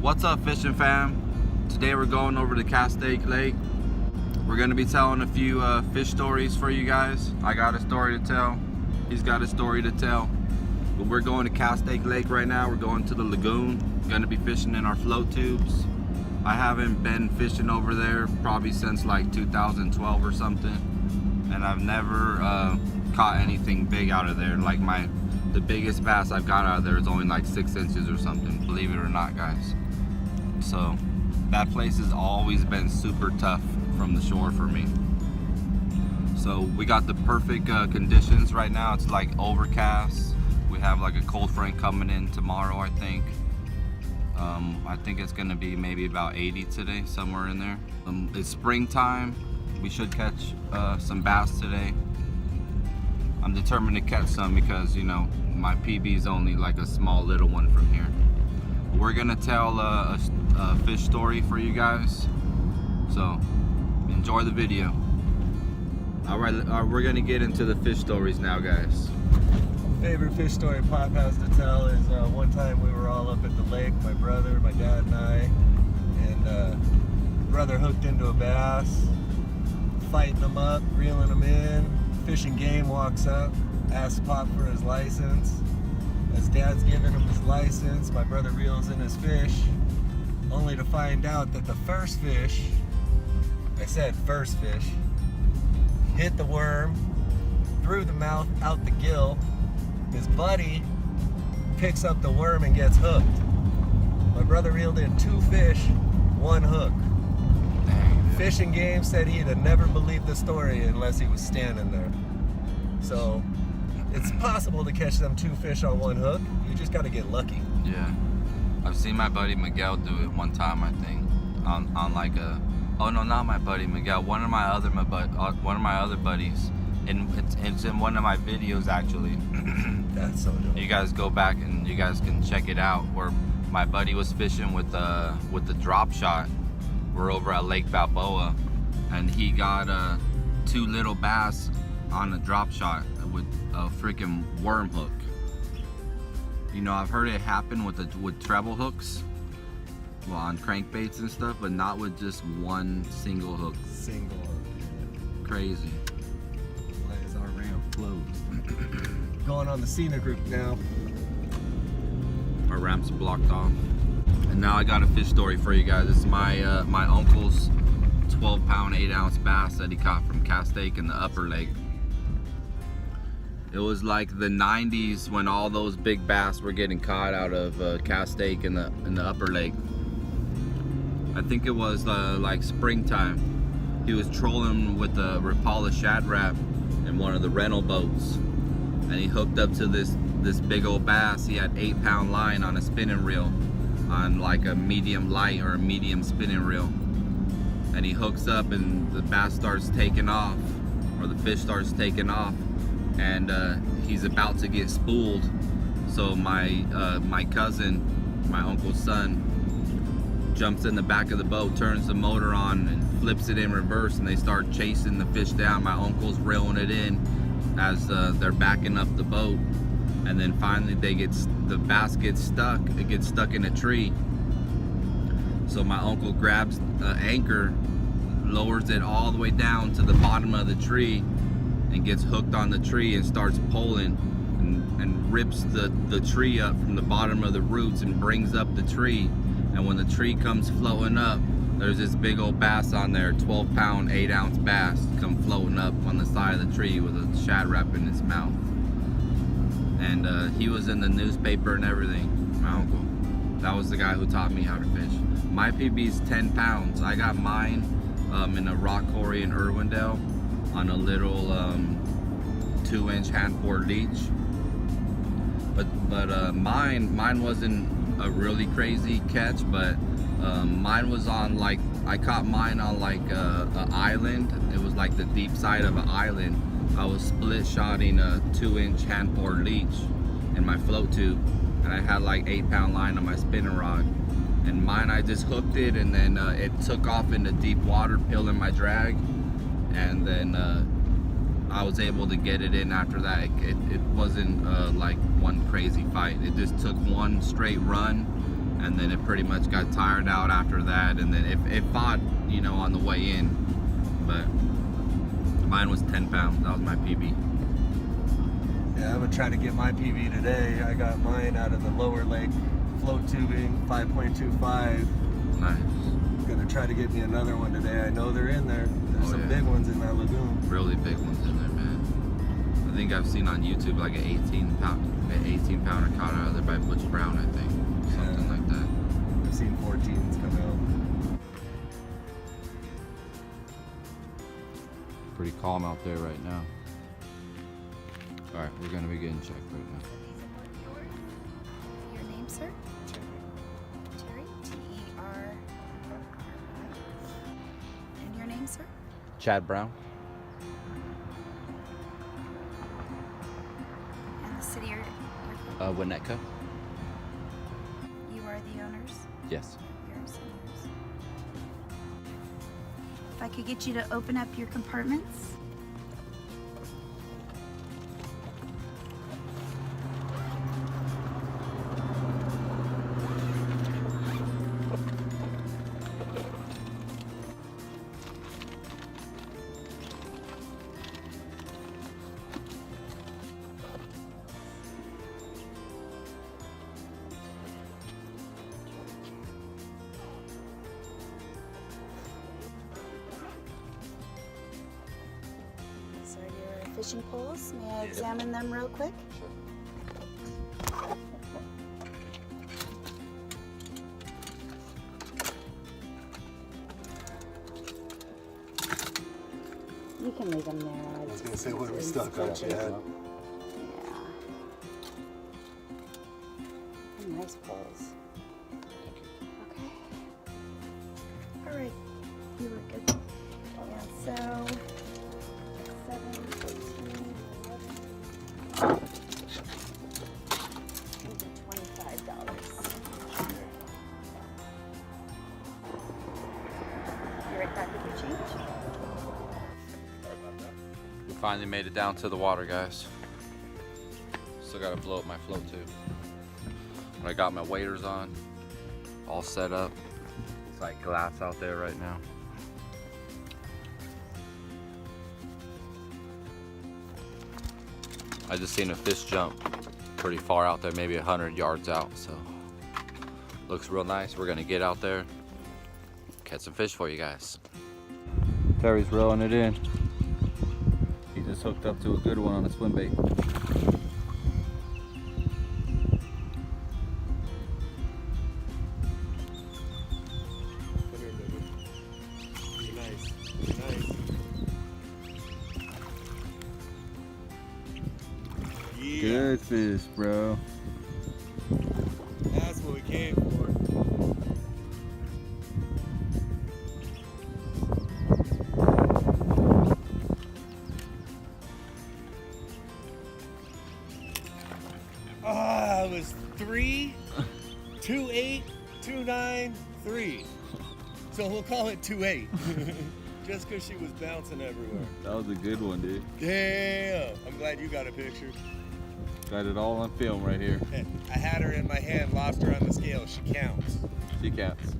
What's up, fishing fam? Today we're going over to Castaic Lake. We're gonna be telling a few fish stories for you guys. I got a story to tell. He's got a story to tell. But we're going to Castaic Lake right now. We're going to the Lagoon. Gonna be fishing in our float tubes. I haven't been fishing over there probably since like 2012 or something. And I've never caught anything big out of there. Like the biggest bass I've got out of there is only like 6 inches or something, believe it or not, guys. So that place has always been super tough from the shore for me. So we got the perfect conditions right now. It's like overcast. We have like a cold front coming in tomorrow, I think. I think it's gonna be maybe about 80 today, somewhere in there. It's springtime. We should catch some bass today. I'm determined to catch some because, you know, my PB is only like a small little one from here. We're gonna tell a fish story for you guys, so enjoy the video. All right, we're gonna get into the fish stories now, guys. Favorite fish story Pop has to tell is one time we were all up at the lake, my brother, my dad, and I, and brother hooked into a bass, fighting him up, reeling him in. Fish and Game walks up, asks Pop for his license. As Dad's giving him his license, my brother reels in his fish, only to find out that the first fish, I said first fish, hit the worm, through the mouth, out the gill. His buddy picks up the worm and gets hooked. My brother reeled in 2 fish, 1 hook. Fish and Game said he'd have never believed the story unless he was standing there. So it's possible to catch them 2 fish on 1 hook. You just got to get lucky. Yeah, I've seen my buddy Miguel do it one time, I think, on like a. Oh no, not my buddy Miguel. One of my other buddies. And it's in one of my videos actually. That's so dope. You guys go back and you guys can check it out. Where my buddy was fishing with the drop shot. We're over at Lake Balboa, and he got 2 little bass on a drop shot with a freaking worm hook. You know, I've heard it happen with treble hooks, well, on crankbaits and stuff, but not with just one single hook. Single hook. Crazy. Why is our ramp closed? Going on the scenic route now. Our ramp's blocked off. And now I got a fish story for you guys. This is my my uncle's 12-pound, 8-ounce bass that he caught from Castaic in the upper lake. It was like the 90s when all those big bass were getting caught out of Castaic in the upper lake. I think it was like springtime. He was trolling with a Rapala shad wrap in one of the rental boats, and he hooked up to this big old bass. He had 8-pound line on a spinning reel, on like a medium light or a medium spinning reel, and he hooks up and the bass starts taking off, or the fish starts taking off, and he's about to get spooled. So my cousin, my uncle's son, jumps in the back of the boat, turns the motor on and flips it in reverse, and they start chasing the fish down. My uncle's reeling it in as they're backing up the boat, and then finally the bass gets stuck. It gets stuck in a tree. So my uncle grabs the anchor, lowers it all the way down to the bottom of the tree, and gets hooked on the tree and starts pulling, and rips the tree up from the bottom of the roots and brings up the tree. And when the tree comes floating up, there's this big old bass on there, 12-pound, 8-ounce bass, come floating up on the side of the tree with a shad wrap in his mouth. And he was in the newspaper and everything, my uncle. That was the guy who taught me how to fish. My PB's 10 pounds. I got mine in a rock quarry in Irwindale on a little 2-inch hand-poured leech. But mine wasn't a really crazy catch, but mine was on like, I caught mine on like a island. It was like the deep side of an island. I was split shotting a 2-inch hand poured leech in my float tube, and I had like 8-pound line on my spinning rod. And mine, I just hooked it, and then it took off into deep water, peeling my drag, and then I was able to get it in after that. It wasn't like one crazy fight. It just took one straight run, and then it pretty much got tired out after that, and then it fought, you know, on the way in, but mine was 10 pounds. That was my PB. Yeah, I'm gonna try to get my PB today. I got mine out of the lower lake float tubing, 5.25. Nice. Gonna try to get me another one today. I know they're in there. There's some big ones in that lagoon. Really big ones in there, man. I think I've seen on YouTube like an 18 pounder caught out of there by Butch Brown, I think. Something like that. I've seen 14s come out. Pretty calm out there right now. Alright, we're gonna be getting checked right now. Your name, sir? Terry. T-E-R. And your name, sir? Chad Brown. And the city you're from? Winnetka. You are the owners? Yes. You're owners. If I could get you to open up your compartments. These are your fishing poles. May I examine them real quick? You can leave them there. I was gonna say, what are we stuck on, Chad? Yeah. And nice poles. Okay. All right. You look good. Yeah, so 7, 14, 11. These are $25. You're right back with your change. We finally made it down to the water, guys. Still gotta blow up my float tube. I got my waders on, all set up. It's like glass out there right now. I just seen a fish jump pretty far out there, maybe 100 yards out, so looks real nice. We're gonna get out there, catch some fish for you guys. Terry's reeling it in. He just hooked up to a good one on a swim bait. Good fish, bro. That's what we came for. Ah, it was 3, 2.8, 2.93. So we'll call it 2.8. Just because she was bouncing everywhere. That was a good one, dude. Damn. I'm glad you got a picture. Got it all on film right here. I had her in my hand, lost her on the scale. She counts. She counts.